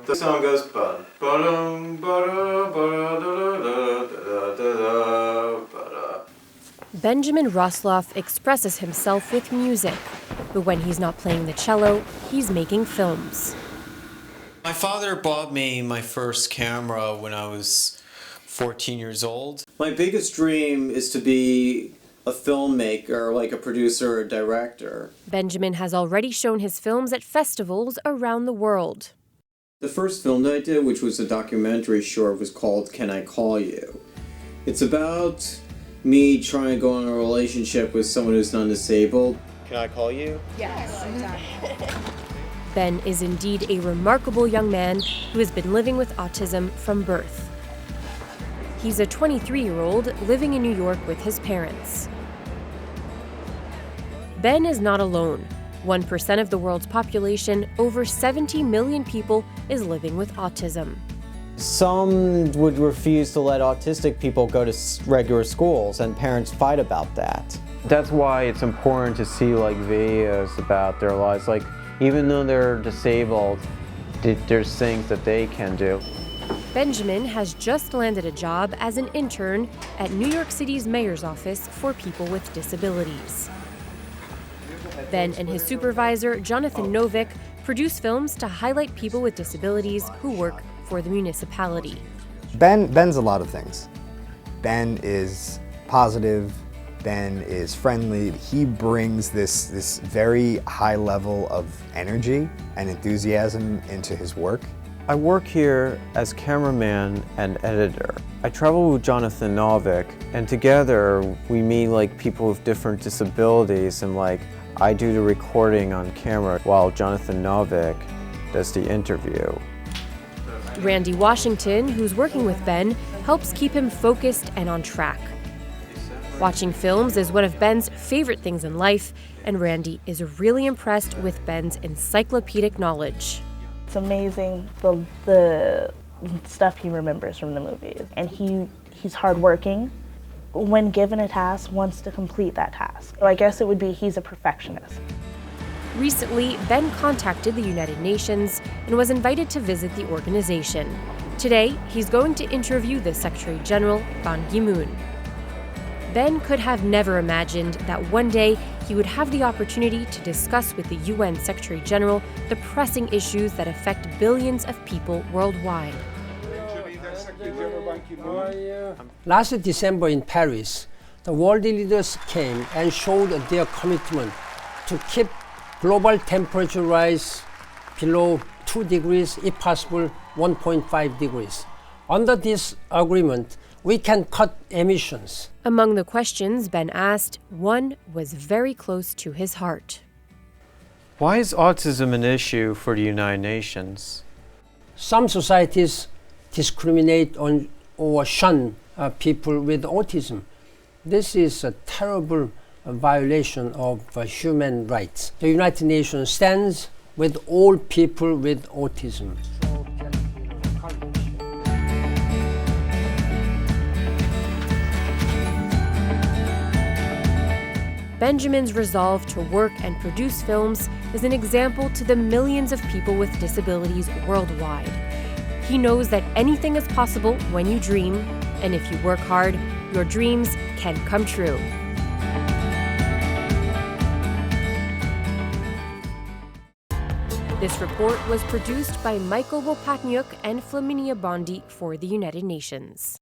The song goes ba-dum, ba-da, ba-da, da, da, da, da, ba-da. Benjamin Rosloff expresses himself with music, but when he's not playing the cello, he's making films. My father bought me my first camera when I was 14 years old. My biggest dream is to be a filmmaker, like a producer or director. Benjamin has already shown his films at festivals around the world. The first film that I did, which was a documentary short, was called Can I Call You? It's about me trying to go in a relationship with someone who's non-disabled. Can I call you? Yes. Ben is indeed a remarkable young man who has been living with autism from birth. He's a 23-year-old living in New York with his parents. Ben is not alone. 1% of the world's population, over 70 million people, is living with autism. Some would refuse to let autistic people go to regular schools, and parents fight about that. That's why it's important to see videos about their lives. Even though they're disabled, there's things that they can do. Benjamin has just landed a job as an intern at New York City's mayor's office for people with disabilities. Ben and his supervisor, Jonathan Novick, produce films to highlight people with disabilities who work for the municipality. Ben's a lot of things. Ben is positive, Ben is friendly. He brings this very high level of energy and enthusiasm into his work. I work here as cameraman and editor. I travel with Jonathan Novick, and together we meet people with different disabilities, and I do the recording on camera while Jonathan Novick does the interview. Randi Washington, who's working with Ben, helps keep him focused and on track. Watching films is one of Ben's favorite things in life, and Randi is really impressed with Ben's encyclopedic knowledge. It's amazing the stuff he remembers from the movies. And he's hardworking. When given a task, wants to complete that task. So I guess it would be he's a perfectionist. Recently, Ben contacted the United Nations and was invited to visit the organization. Today, he's going to interview the Secretary General, Ban Ki-moon. Ben could have never imagined that one day he would have the opportunity to discuss with the UN Secretary General the pressing issues that affect billions of people worldwide. Last December in Paris, the world leaders came and showed their commitment to keep global temperature rise below 2 degrees, if possible 1.5 degrees. Under this agreement, we can cut emissions. Among the questions Ben asked, one was very close to his heart. Why is autism an issue for the United Nations? Some societies discriminate on or shun people with autism. This is a terrible violation of human rights. The United Nations stands with all people with autism. Benjamin's resolve to work and produce films is an example to the millions of people with disabilities worldwide. He knows that anything is possible when you dream, and if you work hard, your dreams can come true. This report was produced by Michael Wopatniuk and Flaminia Bondi for the United Nations.